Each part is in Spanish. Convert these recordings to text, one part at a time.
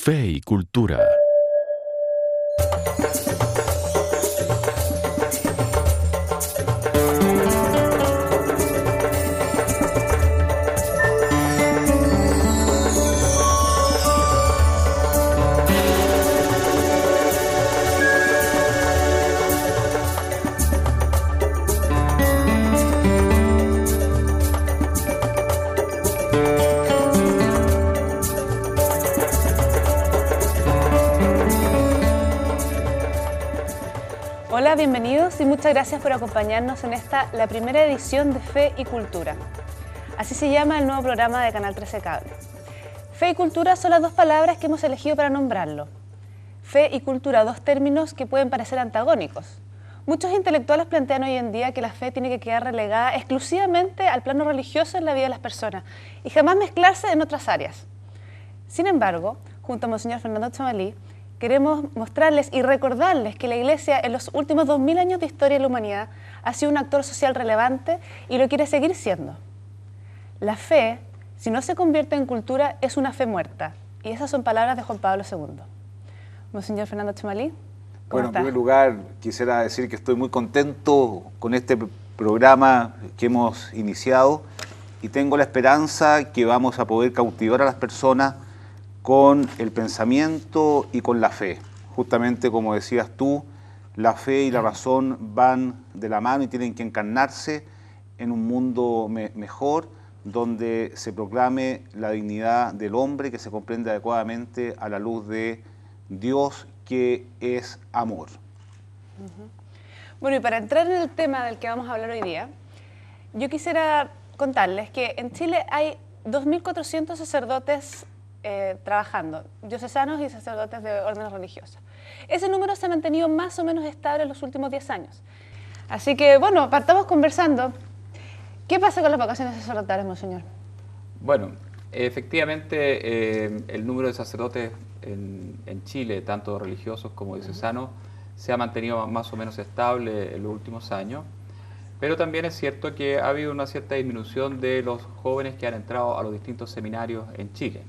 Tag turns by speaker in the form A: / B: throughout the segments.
A: Fe y cultura.
B: Hola, bienvenidos y muchas gracias por acompañarnos en la primera edición de Fe y Cultura. Así se llama el nuevo programa de Canal 13 Cable. Fe y cultura son las dos palabras que hemos elegido para nombrarlo. Fe y cultura, dos términos que pueden parecer antagónicos. Muchos intelectuales plantean hoy en día que la fe tiene que quedar relegada exclusivamente al plano religioso en la vida de las personas y jamás mezclarse en otras áreas. Sin embargo, junto a Monseñor Fernando Chamalí, queremos mostrarles y recordarles que la Iglesia en los últimos 2000 años de historia de la humanidad ha sido un actor social relevante y lo quiere seguir siendo. La fe, si no se convierte en cultura, es una fe muerta. Y esas son palabras de Juan Pablo II. Monseñor Fernando Chamalí, ¿cómo
C: Bueno,
B: está?
C: en primer lugar, quisiera decir que estoy muy contento con este programa que hemos iniciado y tengo la esperanza que vamos a poder cautivar a las personas con el pensamiento y con la fe. Justamente como decías tú, la fe y la razón van de la mano y tienen que encarnarse en un mundo mejor, donde se proclame la dignidad del hombre, que se comprende adecuadamente a la luz de Dios, que es amor.
B: Bueno, y para entrar en el tema del que vamos a hablar hoy día, yo quisiera contarles que en Chile hay 2.400 sacerdotes trabajando, diocesanos y sacerdotes de órdenes religiosas. Ese número se ha mantenido más o menos estable en los últimos 10 años. Así que, bueno, partamos conversando. ¿Qué pasa con las vocaciones sacerdotales, Monseñor?
D: Bueno, efectivamente el número de sacerdotes en Chile, tanto religiosos como diocesanos, se ha mantenido más o menos estable en los últimos años, pero también es cierto que ha habido una cierta disminución de los jóvenes que han entrado a los distintos seminarios en Chile.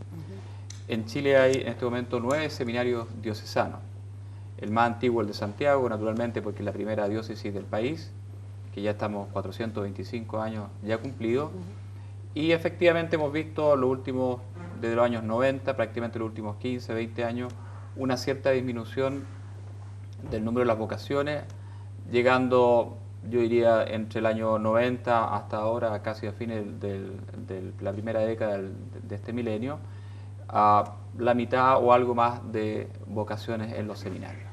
D: En Chile hay en este momento 9 seminarios diocesanos. El más antiguo, el de Santiago, naturalmente, porque es la primera diócesis del país, que ya estamos 425 años ya cumplidos. Y efectivamente hemos visto los últimos, desde los años 90, prácticamente los últimos 15, 20 años, una cierta disminución del número de las vocaciones, llegando, yo diría, entre el año 90 hasta ahora, casi a fines de la primera década de este milenio, a la mitad o algo más de vocaciones en los seminarios.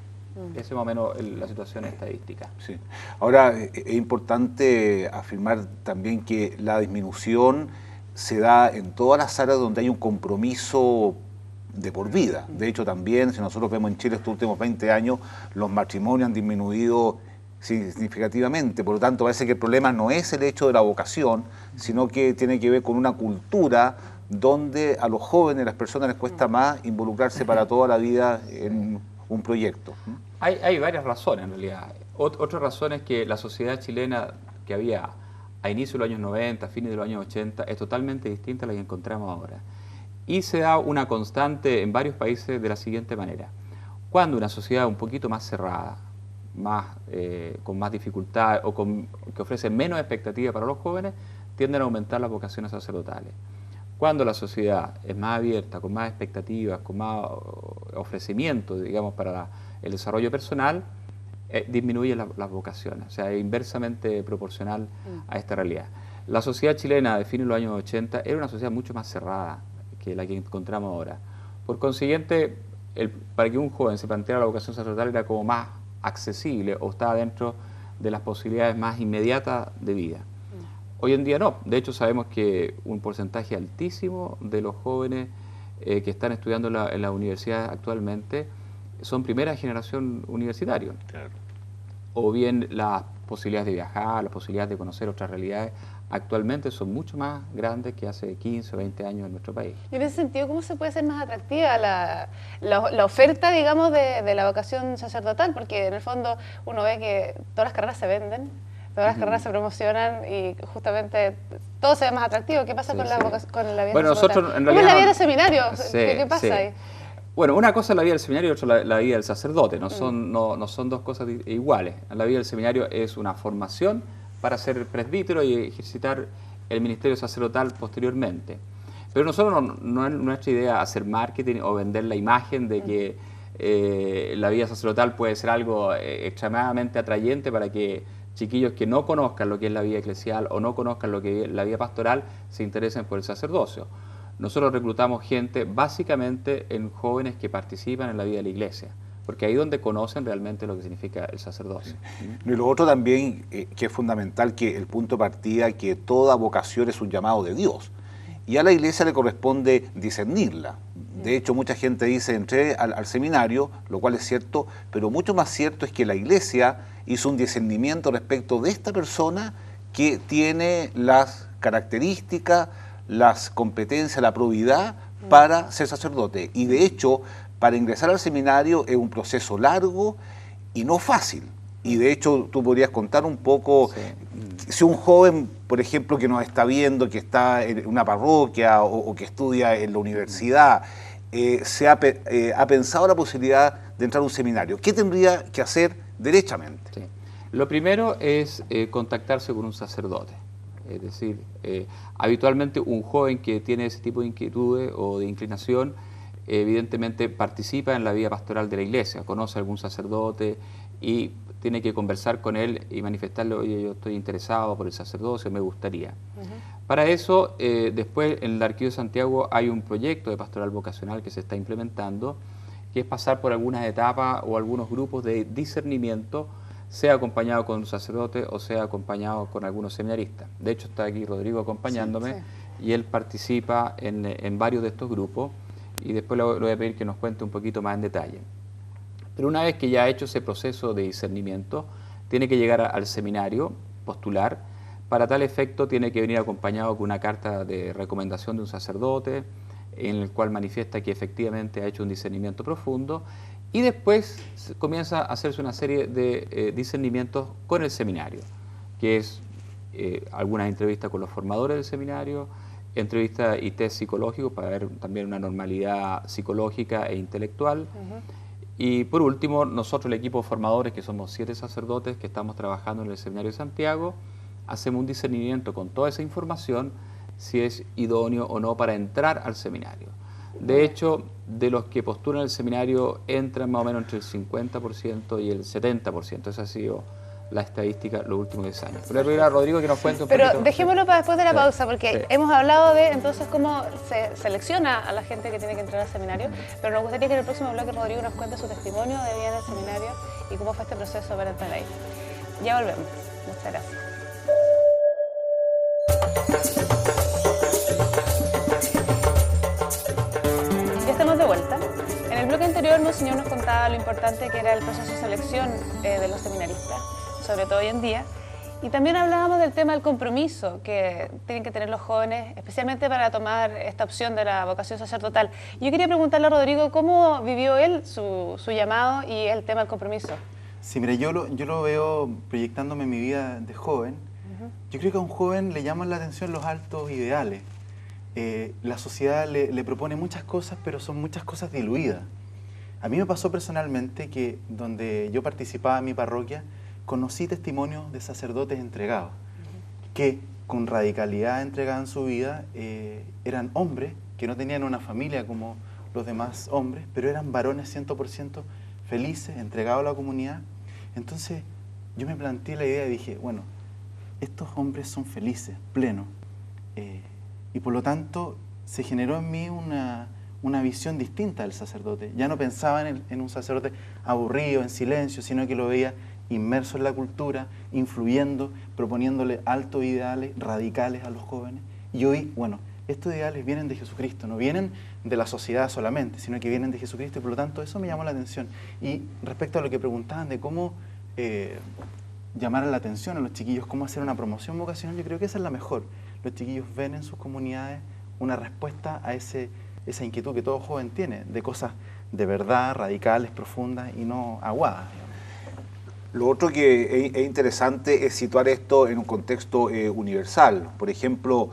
D: Esa es más o menos la situación estadística.
C: Sí. Ahora, es importante afirmar también que la disminución se da en todas las áreas donde hay un compromiso de por vida. De hecho, también, si nosotros vemos en Chile estos últimos 20 años, los matrimonios han disminuido significativamente. Por lo tanto, parece que el problema no es el hecho de la vocación, sino que tiene que ver con una cultura donde a los jóvenes, a las personas les cuesta más involucrarse para toda la vida en un proyecto.
D: Hay varias razones en realidad. Otra razón es que la sociedad chilena que había a inicios de los años 90, a fines de los años 80, es totalmente distinta a la que encontramos ahora. Y se da una constante en varios países de la siguiente manera. Cuando una sociedad un poquito más cerrada, con más dificultad o que ofrece menos expectativas para los jóvenes, tienden a aumentar las vocaciones sacerdotales. Cuando la sociedad es más abierta, con más expectativas, con más ofrecimiento, digamos, para el desarrollo personal, disminuyen las vocaciones, o sea, es inversamente proporcional a esta realidad. La sociedad chilena de fines de los años 80 era una sociedad mucho más cerrada que la que encontramos ahora. Por consiguiente, para que un joven se planteara la vocación sacerdotal era como más accesible o estaba dentro de las posibilidades más inmediatas de vida. Hoy en día no. De hecho, sabemos que un porcentaje altísimo de los jóvenes que están estudiando en la universidad actualmente son primera generación universitaria.
C: Claro.
D: O bien las posibilidades de viajar, las posibilidades de conocer otras realidades, actualmente son mucho más grandes que hace 15 o 20 años en nuestro país.
B: Y en ese sentido, ¿cómo se puede hacer más atractiva la oferta, digamos, de la vocación sacerdotal? Porque en el fondo uno ve que todas las carreras se venden, todas las carreras se promocionan y justamente todo se ve más atractivo. ¿Qué pasa con la vida
D: Bueno,
B: sacerdotal?
D: nosotros en
B: ¿Cómo es
D: realidad
B: la vida de seminario?
D: Sí,
B: ¿Qué pasa
D: sí.
B: ahí?
D: Bueno, una cosa es la vida del seminario y otra la vida del sacerdote, no son dos cosas iguales. La vida del seminario es una formación para ser presbítero y ejercitar el ministerio sacerdotal posteriormente. Pero nosotros no es nuestra idea hacer marketing o vender la imagen de que la vida sacerdotal puede ser algo extremadamente atrayente para que chiquillos que no conozcan lo que es la vida eclesial o no conozcan lo que es la vida pastoral se interesen por el sacerdocio. Nosotros reclutamos gente básicamente en jóvenes que participan en la vida de la iglesia, porque ahí es donde conocen realmente lo que significa el sacerdocio.
C: Y lo otro también, que es fundamental, que el punto de partida, que toda vocación es un llamado de Dios. Y a la iglesia le corresponde discernirla. De hecho, mucha gente dice, entré al seminario, lo cual es cierto, pero mucho más cierto es que la iglesia hizo un discernimiento respecto de esta persona que tiene las características, las competencias, la probidad para ser sacerdote. Y de hecho, para ingresar al seminario es un proceso largo y no fácil. Y de hecho, tú podrías contar un poco, si un joven, por ejemplo, que nos está viendo, que está en una parroquia o que estudia en la universidad, ha pensado la posibilidad de entrar a un seminario, ¿qué tendría que hacer derechamente?
D: Sí. Lo primero es contactarse con un sacerdote. Es decir, habitualmente un joven que tiene ese tipo de inquietudes o de inclinación, evidentemente participa en la vida pastoral de la iglesia, conoce a algún sacerdote y tiene que conversar con él y manifestarle, oye, yo estoy interesado por el sacerdocio, me gustaría. Para eso, después en la Arquidiócesis de Santiago hay un proyecto de pastoral vocacional que se está implementando, que es pasar por algunas etapas o algunos grupos de discernimiento, sea acompañado con un sacerdote o sea acompañado con algunos seminaristas. De hecho, está aquí Rodrigo acompañándome y él participa en varios de estos grupos y después le voy a pedir que nos cuente un poquito más en detalle. Pero una vez que ya ha hecho ese proceso de discernimiento, tiene que llegar al seminario, postular. Para tal efecto tiene que venir acompañado con una carta de recomendación de un sacerdote en el cual manifiesta que efectivamente ha hecho un discernimiento profundo y después comienza a hacerse una serie de discernimientos con el seminario, que es algunas entrevistas con los formadores del seminario, entrevistas y test psicológicos para ver también una normalidad psicológica e intelectual. Y por último, nosotros, el equipo de formadores, que somos 7 sacerdotes que estamos trabajando en el Seminario de Santiago, hacemos un discernimiento con toda esa información si es idóneo o no para entrar al seminario. De hecho, de los que postulan el seminario entran más o menos entre el 50% y el 70%. Esa ha sido la estadística los últimos 10 años. Pero le voy a pedir a Rodrigo que nos cuente un poquito.
B: Pero dejémoslo para después de la pausa, porque hemos hablado de entonces cómo se selecciona a la gente que tiene que entrar al seminario, pero nos gustaría que en el próximo bloque Rodrigo nos cuente su testimonio de vida en el seminario y cómo fue este proceso para entrar ahí. Ya volvemos. Muchas gracias. Ya estamos de vuelta. En el bloque anterior, Monseñor nos contaba lo importante que era el proceso de selección de los seminaristas, sobre todo hoy en día. Y también hablábamos del tema del compromiso que tienen que tener los jóvenes, especialmente para tomar esta opción de la vocación sacerdotal. Yo quería preguntarle a Rodrigo cómo vivió él su llamado y el tema del compromiso.
A: Sí, mira, yo lo veo proyectándome en mi vida de joven. Yo creo que a un joven le llaman la atención los altos ideales. La sociedad le propone muchas cosas, pero son muchas cosas diluidas. A mí me pasó personalmente que donde yo participaba en mi parroquia, conocí testimonios de sacerdotes entregados, que con radicalidad entregaban su vida, eran hombres que no tenían una familia como los demás hombres, pero eran varones 100% felices, entregados a la comunidad. Entonces yo me planteé la idea y dije, bueno, estos hombres son felices, plenos, y por lo tanto se generó en mí una visión distinta del sacerdote. Ya no pensaba en un sacerdote aburrido, en silencio, sino que lo veía inmerso en la cultura, influyendo, proponiéndole altos ideales radicales a los jóvenes. Y hoy, bueno, estos ideales vienen de Jesucristo, no vienen de la sociedad solamente, sino que vienen de Jesucristo y por lo tanto eso me llamó la atención. Y respecto a lo que preguntaban de cómo llamar la atención a los chiquillos, cómo hacer una promoción vocacional, yo creo que esa es la mejor. Los chiquillos ven en sus comunidades una respuesta a esa inquietud que todo joven tiene, de cosas de verdad, radicales, profundas y no aguadas.
C: Lo otro que es interesante es situar esto en un contexto universal. Por ejemplo,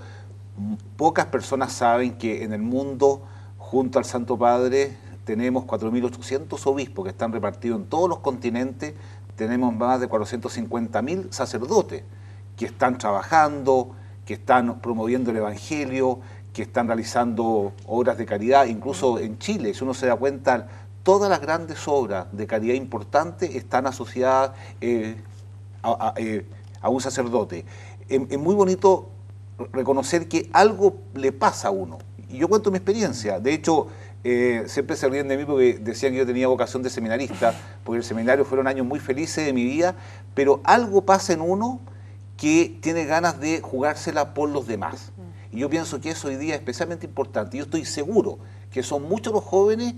C: pocas personas saben que en el mundo, junto al Santo Padre, tenemos 4.800 obispos que están repartidos en todos los continentes, tenemos más de 450.000 sacerdotes que están trabajando, que están promoviendo el Evangelio, que están realizando obras de caridad, incluso en Chile, si uno se da cuenta, todas las grandes obras de caridad importantes están asociadas a un sacerdote. Es muy bonito reconocer que algo le pasa a uno. Y yo cuento mi experiencia. De hecho, siempre se ríen de mí porque decían que yo tenía vocación de seminarista, porque el seminario fueron años muy felices de mi vida, pero algo pasa en uno que tiene ganas de jugársela por los demás. Y yo pienso que eso hoy día es especialmente importante. Yo estoy seguro que son muchos los jóvenes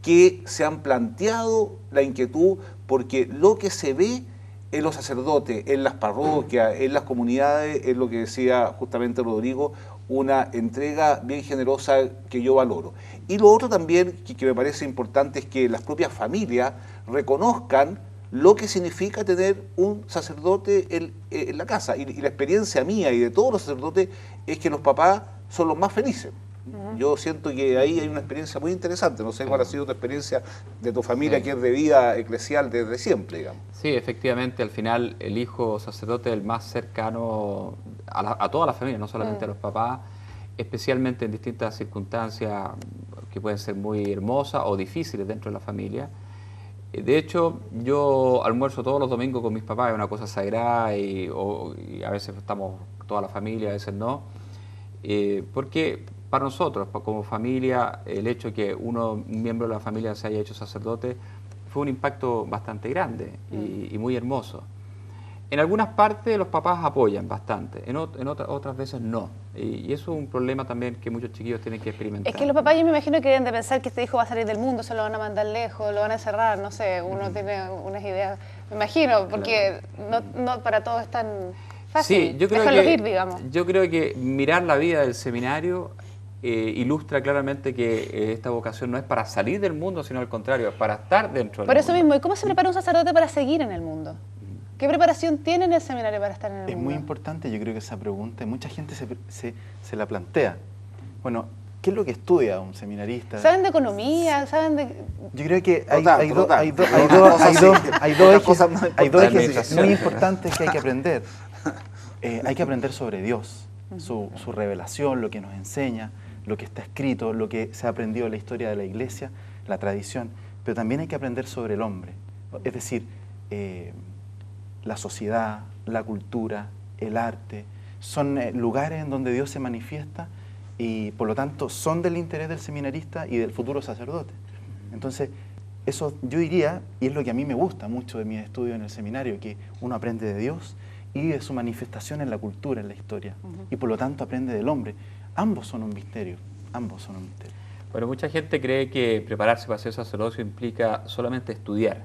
C: que se han planteado la inquietud, porque lo que se ve en los sacerdotes, en las parroquias, en las comunidades, es lo que decía justamente Rodrigo, una entrega bien generosa que yo valoro. Y lo otro también que me parece importante es que las propias familias reconozcan lo que significa tener un sacerdote en la casa. Y la experiencia mía y de todos los sacerdotes es que los papás son los más felices. Yo siento que ahí hay una experiencia muy interesante. No sé cuál ha sido tu experiencia de tu familia, que es de vida eclesial desde siempre, digamos.
D: Sí, efectivamente, al final el hijo sacerdote es el más cercano a toda la familia, no solamente a los papás, especialmente en distintas circunstancias que pueden ser muy hermosas o difíciles dentro de la familia. De hecho, yo almuerzo todos los domingos con mis papás, es una cosa sagrada y a veces estamos toda la familia, a veces no, porque para nosotros, como familia, el hecho de que un miembro de la familia se haya hecho sacerdote fue un impacto bastante grande y muy hermoso. En algunas partes los papás apoyan bastante, en otras veces no. Y eso es un problema también que muchos chiquillos tienen que experimentar.
B: Es que los papás, yo me imagino que deben de pensar que este hijo va a salir del mundo, se lo van a mandar lejos, lo van a encerrar, no sé, uno tiene unas ideas, me imagino, porque no para todos es tan fácil.
D: Sí, yo creo
B: déjalos ir, digamos.
D: Yo creo que mirar la vida del seminario ilustra claramente que esta vocación no es para salir del mundo, sino al contrario, es para estar dentro del mundo.
B: Por eso mismo, ¿y cómo se prepara un sacerdote para seguir en el mundo? ¿Qué preparación tiene en el seminario para estar en el mundo?
A: Es muy importante, yo creo que esa pregunta, mucha gente se la plantea. Bueno, ¿qué es lo que estudia un seminarista?
B: ¿Saben de economía? ¿Saben de...?
A: Yo creo que
C: hay dos
A: ejes muy importantes que hay que aprender. Hay que aprender sobre Dios, su revelación, lo que nos enseña, lo que está escrito, lo que se ha aprendido en la historia de la Iglesia, la tradición, pero también hay que aprender sobre el hombre. Es decir, la sociedad, la cultura, el arte, son lugares en donde Dios se manifiesta y por lo tanto son del interés del seminarista y del futuro sacerdote. Entonces, eso yo diría, y es lo que a mí me gusta mucho de mis estudios en el seminario, que uno aprende de Dios y de su manifestación en la cultura, en la historia, y por lo tanto aprende del hombre. Ambos son un misterio, ambos son un misterio.
D: Bueno, mucha gente cree que prepararse para ser sacerdocio implica solamente estudiar.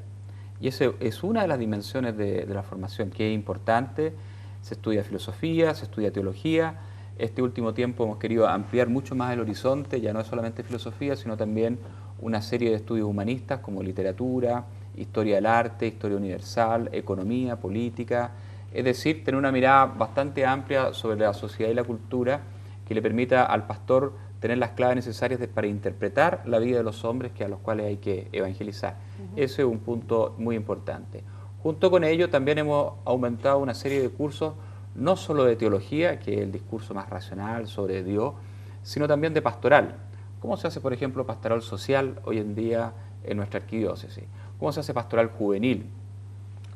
D: Y eso es una de las dimensiones de la formación, que es importante. Se estudia filosofía, se estudia teología. Este último tiempo hemos querido ampliar mucho más el horizonte, ya no es solamente filosofía, sino también una serie de estudios humanistas como literatura, historia del arte, historia universal, economía, política. Es decir, tener una mirada bastante amplia sobre la sociedad y la cultura que le permita al pastor tener las claves necesarias para interpretar la vida de los hombres a los cuales hay que evangelizar. Ese es un punto muy importante. Junto con ello también hemos aumentado una serie de cursos, no solo de teología, que es el discurso más racional sobre Dios, sino también de pastoral. ¿Cómo se hace, por ejemplo, pastoral social hoy en día en nuestra arquidiócesis? ¿Cómo se hace pastoral juvenil?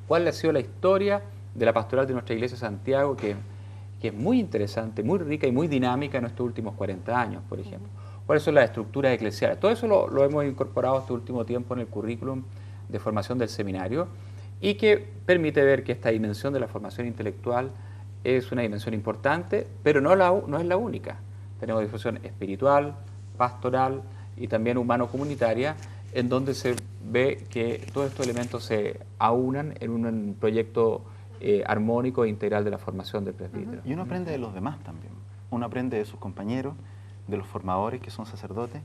D: ¿Cuál ha sido la historia de la pastoral de nuestra iglesia de Santiago, que es muy interesante, muy rica y muy dinámica en estos últimos 40 años, por ejemplo? ¿Cuáles son las estructuras eclesiales? Todo eso lo hemos incorporado este último tiempo en el currículum de formación del seminario y que permite ver que esta dimensión de la formación intelectual es una dimensión importante, pero no es la única. Tenemos difusión espiritual, pastoral y también humano-comunitaria, en donde se ve que todos estos elementos se aunan en un proyecto armónico e integral de la formación del presbítero.
A: Y uno aprende de los demás también. Uno aprende de sus compañeros, de los formadores que son sacerdotes,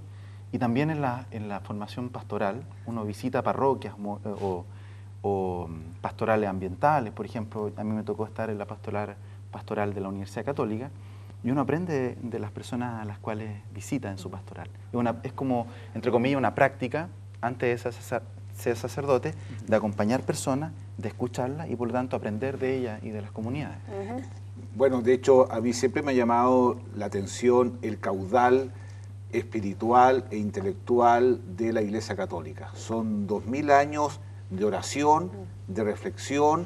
A: y también en la formación pastoral uno visita parroquias o pastorales ambientales. Por ejemplo, a mí me tocó estar en la pastoral de la Universidad Católica y uno aprende de las personas a las cuales visita en su pastoral. Es como, entre comillas, una práctica antes de ser sacerdote, de acompañar personas, de escucharlas y por lo tanto aprender de ellas y de las comunidades.
C: Bueno, de hecho, a mí siempre me ha llamado la atención el caudal espiritual e intelectual de la Iglesia Católica. Son 2000 años de oración, de reflexión,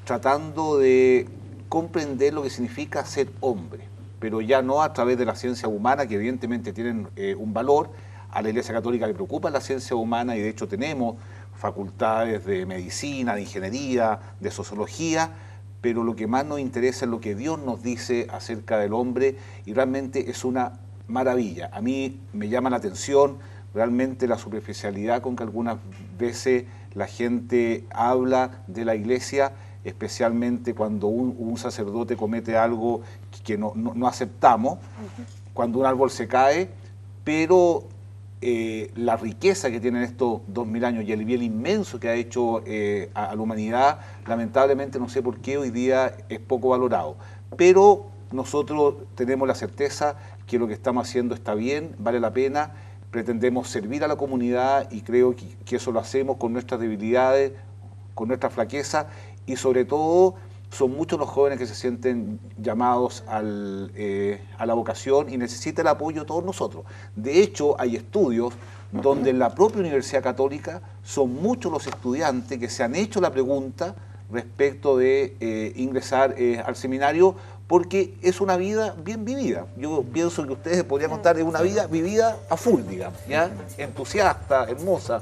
C: tratando de comprender lo que significa ser hombre, pero ya no a través de la ciencia humana, que evidentemente tienen un valor. A la Iglesia Católica le preocupa la ciencia humana y de hecho tenemos facultades de medicina, de ingeniería, de sociología, pero lo que más nos interesa es lo que Dios nos dice acerca del hombre y realmente es una maravilla. A mí me llama la atención realmente la superficialidad con que algunas veces la gente habla de la Iglesia, especialmente cuando un sacerdote comete algo que no aceptamos, cuando un árbol se cae, pero la riqueza que tienen estos 2000 años y el bien inmenso que ha hecho a la humanidad, lamentablemente no sé por qué hoy día es poco valorado. Pero nosotros tenemos la certeza que lo que estamos haciendo está bien, vale la pena, pretendemos servir a la comunidad y creo que eso lo hacemos con nuestras debilidades, con nuestra flaqueza y sobre todo son muchos los jóvenes que se sienten llamados a la vocación y necesitan el apoyo de todos nosotros. De hecho, hay estudios donde en la propia Universidad Católica son muchos los estudiantes que se han hecho la pregunta respecto de ingresar al seminario porque es una vida bien vivida. Yo pienso que ustedes podrían contar de una vida vivida a full, digamos, ¿ya? Entusiasta, hermosa.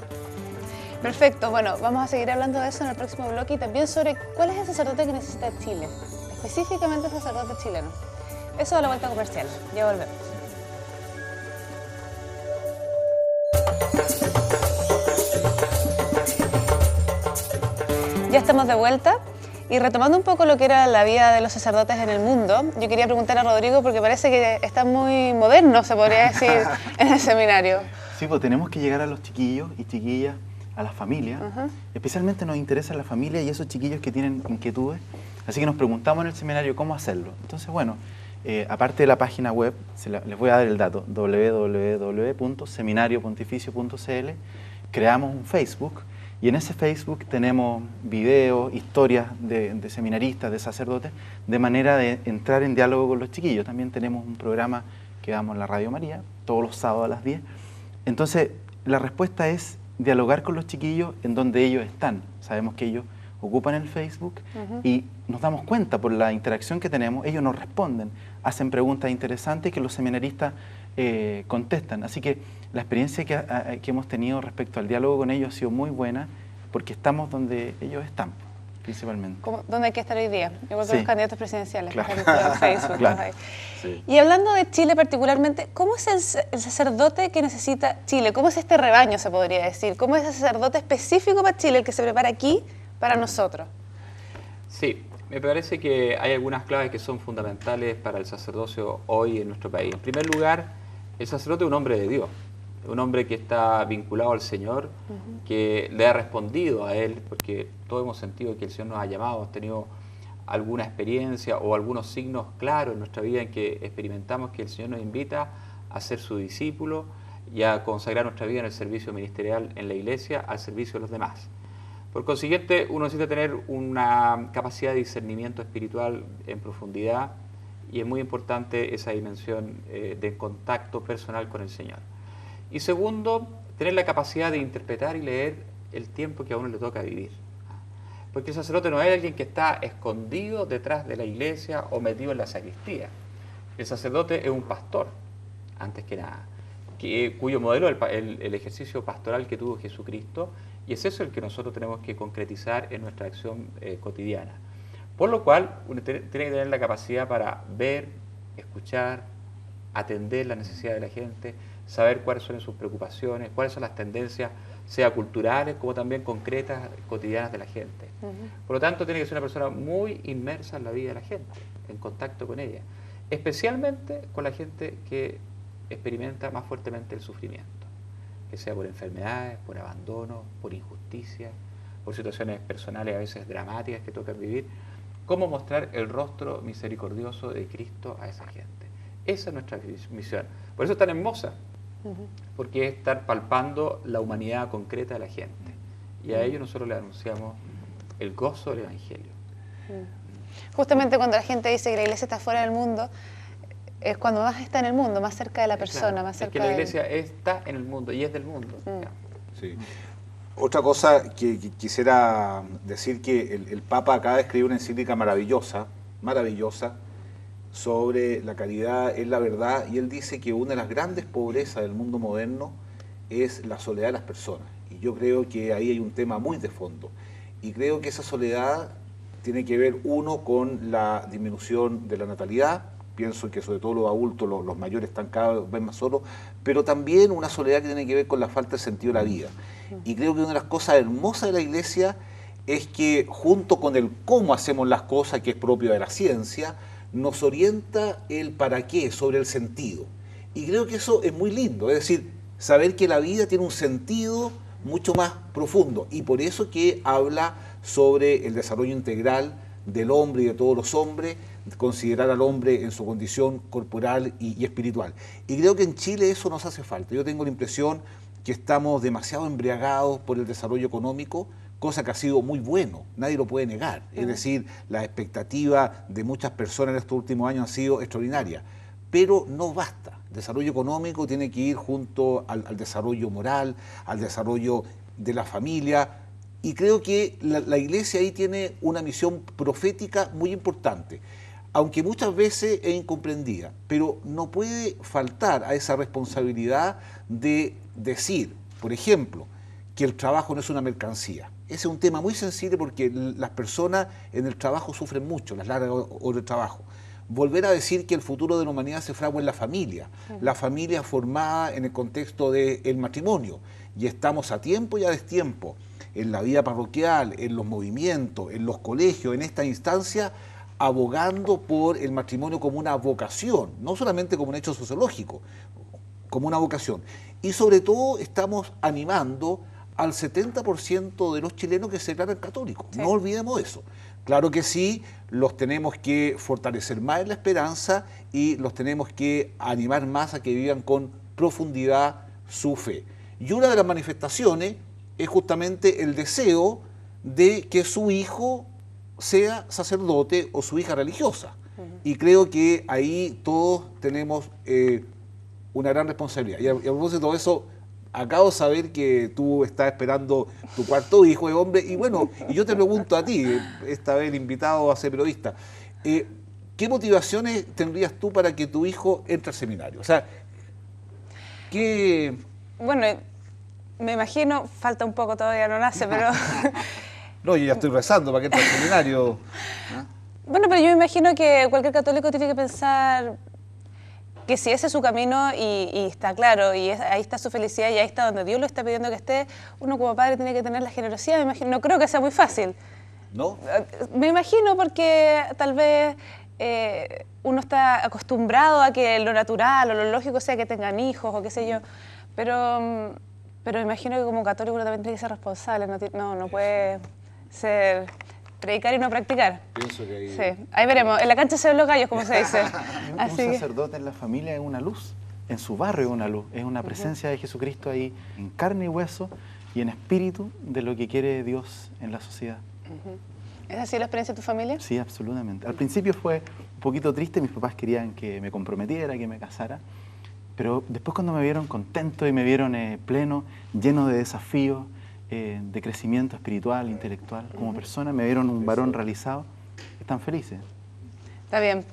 B: Perfecto, bueno, vamos a seguir hablando de eso en el próximo bloque y también sobre cuál es el sacerdote que necesita Chile, específicamente el sacerdote chileno. Eso a la vuelta comercial, ya volvemos. Ya estamos de vuelta y retomando un poco lo que era la vida de los sacerdotes en el mundo, yo quería preguntar a Rodrigo porque parece que está muy moderno, se podría decir, en el seminario.
A: Sí, pues tenemos que llegar a los chiquillos y chiquillas, a las familias. Especialmente nos interesa la familia y esos chiquillos que tienen inquietudes. Así que nos preguntamos en el seminario cómo hacerlo. Entonces, bueno, aparte de la página web, les voy a dar el dato, www.seminariopontificio.cl. Creamos un Facebook y en ese Facebook tenemos videos, historias de seminaristas, de sacerdotes, de manera de entrar en diálogo con los chiquillos. También tenemos un programa que damos en la Radio María, todos los sábados a las 10. Entonces, la respuesta es dialogar con los chiquillos en donde ellos están. Sabemos que ellos ocupan el Facebook y nos damos cuenta por la interacción que tenemos, ellos nos responden, hacen preguntas interesantes que los seminaristas contestan. Así que la experiencia que hemos tenido respecto al diálogo con ellos ha sido muy buena porque estamos donde ellos están, principalmente.
B: ¿Dónde hay que estar hoy día? Igual que
A: Sí.
B: los candidatos presidenciales,
A: Claro.
B: que están en Facebook.
A: Claro.
B: Ahí.
C: Sí.
B: Y hablando de Chile particularmente, ¿cómo es el sacerdote que necesita Chile? ¿Cómo es este rebaño, se podría decir? ¿Cómo es el sacerdote específico para Chile, el que se prepara aquí para nosotros?
D: Sí, me parece que hay algunas claves que son fundamentales para el sacerdocio hoy en nuestro país. En primer lugar, el sacerdote es un hombre de Dios, un hombre que está vinculado al Señor, que le ha respondido a Él, porque todos hemos sentido que el Señor nos ha llamado, hemos tenido alguna experiencia o algunos signos claros en nuestra vida en que experimentamos que el Señor nos invita a ser su discípulo y a consagrar nuestra vida en el servicio ministerial en la iglesia al servicio de los demás. Por consiguiente, uno necesita tener una capacidad de discernimiento espiritual en profundidad y es muy importante esa dimensión de contacto personal con el Señor. Y segundo, tener la capacidad de interpretar y leer el tiempo que a uno le toca vivir. Porque el sacerdote no es alguien que está escondido detrás de la iglesia o metido en la sacristía. El sacerdote es un pastor, antes que nada, cuyo modelo es el ejercicio pastoral que tuvo Jesucristo, y es eso el que nosotros tenemos que concretizar en nuestra acción cotidiana. Por lo cual, uno tiene que tener la capacidad para ver, escuchar, atender la necesidad de la gente, saber cuáles son sus preocupaciones, cuáles son las tendencias, sea culturales como también concretas, cotidianas de la gente. Por lo tanto, tiene que ser una persona muy inmersa en la vida de la gente, en contacto con ella, especialmente con la gente que experimenta más fuertemente el sufrimiento, que sea por enfermedades, por abandono, por injusticia, por situaciones personales a veces dramáticas que tocan vivir. Cómo mostrar el rostro misericordioso de Cristo a esa gente. Esa es nuestra misión. Por eso es tan hermosa, porque es estar palpando la humanidad concreta de la gente. Y a ellos nosotros le anunciamos el gozo del Evangelio.
B: Justamente cuando la gente dice que la iglesia está fuera del mundo, es cuando más está en el mundo, más cerca de la persona,
D: Claro,
B: más cerca
D: es que la iglesia está en el mundo y es del mundo.
C: Sí. Otra cosa que quisiera decir, que el Papa acaba de escribir una encíclica maravillosa, sobre la caridad es la verdad, y él dice que una de las grandes pobrezas del mundo moderno es la soledad de las personas. Y yo creo que ahí hay un tema muy de fondo. Y creo que esa soledad tiene que ver, uno, con la disminución de la natalidad. Pienso que sobre todo los adultos, los mayores están cada vez más solos, pero también una soledad que tiene que ver con la falta de sentido de la vida. Y creo que una de las cosas hermosas de la Iglesia es que, junto con el cómo hacemos las cosas, que es propio de la ciencia, nos orienta el para qué, sobre el sentido. Y creo que eso es muy lindo, es decir, saber que la vida tiene un sentido mucho más profundo, y por eso que habla sobre el desarrollo integral del hombre y de todos los hombres, considerar al hombre en su condición corporal y espiritual. Y creo que en Chile eso nos hace falta. Yo tengo la impresión que estamos demasiado embriagados por el desarrollo económico, cosa que ha sido muy bueno, nadie lo puede negar. Es decir, las expectativas de muchas personas en estos últimos años han sido extraordinarias, pero no basta. El desarrollo económico tiene que ir junto al desarrollo moral, al desarrollo de la familia, y creo que la Iglesia ahí tiene una misión profética muy importante, aunque muchas veces es incomprendida, pero no puede faltar a esa responsabilidad de decir, por ejemplo, que el trabajo no es una mercancía. Ese es un tema muy sensible porque las personas en el trabajo sufren mucho, las largas horas de trabajo. Volver a decir que el futuro de la humanidad se fragua en la familia formada en el contexto del matrimonio, y estamos a tiempo y a destiempo, en la vida parroquial, en los movimientos, en los colegios, en esta instancia, abogando por el matrimonio como una vocación, no solamente como un hecho sociológico, como una vocación. Y sobre todo estamos animando al 70% de los chilenos que se declaran católicos. Sí. No olvidemos eso. Claro que sí, los tenemos que fortalecer más en la esperanza y los tenemos que animar más a que vivan con profundidad su fe. Y una de las manifestaciones es justamente el deseo de que su hijo sea sacerdote o su hija religiosa. Y creo que ahí todos tenemos una gran responsabilidad. Y a propósito de todo eso, acabo de saber que tú estás esperando tu cuarto hijo de hombre, y bueno, y yo te pregunto a ti, esta vez el invitado a ser periodista, ¿qué motivaciones tendrías tú para que tu hijo entre al seminario? O sea, ¿qué...?
B: Bueno, me imagino, falta un poco, todavía no nace, pero...
C: No, yo ya estoy rezando para que entre al seminario. ¿Ah?
B: Bueno, pero yo me imagino que cualquier católico tiene que pensar que si ese es su camino y está claro, y ahí está su felicidad y ahí está donde Dios lo está pidiendo que esté, uno como padre tiene que tener la generosidad. Me imagino, no creo que sea muy fácil.
C: ¿No?
B: Me imagino porque tal vez uno está acostumbrado a que lo natural o lo lógico sea que tengan hijos o qué sé yo, pero me imagino que como católico uno también tiene que ser responsable, no puede ser... predicar y no practicar.
C: Pienso que ahí...
B: Sí, ahí veremos. En la cancha se ven los gallos, como se dice.
A: Un sacerdote en la familia es una luz, en su barrio es una luz, es una presencia de Jesucristo ahí en carne y hueso y en espíritu de lo que quiere Dios en la sociedad.
B: ¿Es así la experiencia de tu familia?
A: Sí, absolutamente. Al principio fue un poquito triste, mis papás querían que me comprometiera, que me casara, pero después cuando me vieron contento y me vieron pleno, lleno de desafíos, de crecimiento espiritual, intelectual, como persona, me vieron un varón realizado, están felices.
B: Está bien.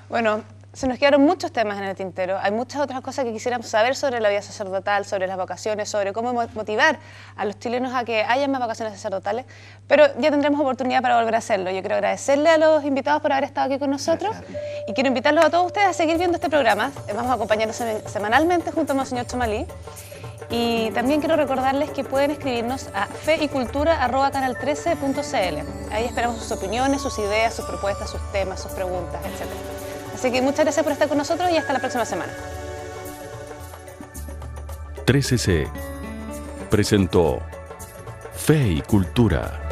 B: Bueno, se nos quedaron muchos temas en el tintero. Hay muchas otras cosas que quisiéramos saber sobre la vida sacerdotal, sobre las vocaciones, sobre cómo motivar a los chilenos a que haya más vocaciones sacerdotales, pero ya tendremos oportunidad para volver a hacerlo. Yo quiero agradecerle a los invitados por haber estado aquí con nosotros. Gracias. Y quiero invitarlos a todos ustedes a seguir viendo este programa. Vamos a acompañarnos semanalmente junto a Monseñor Chomalí. Y también quiero recordarles que pueden escribirnos a feycultura@canal13.cl. Ahí esperamos sus opiniones, sus ideas, sus propuestas, sus temas, sus preguntas, etc. Así que muchas gracias por estar con nosotros y hasta la próxima semana.
E: 13C presentó Fe y Cultura.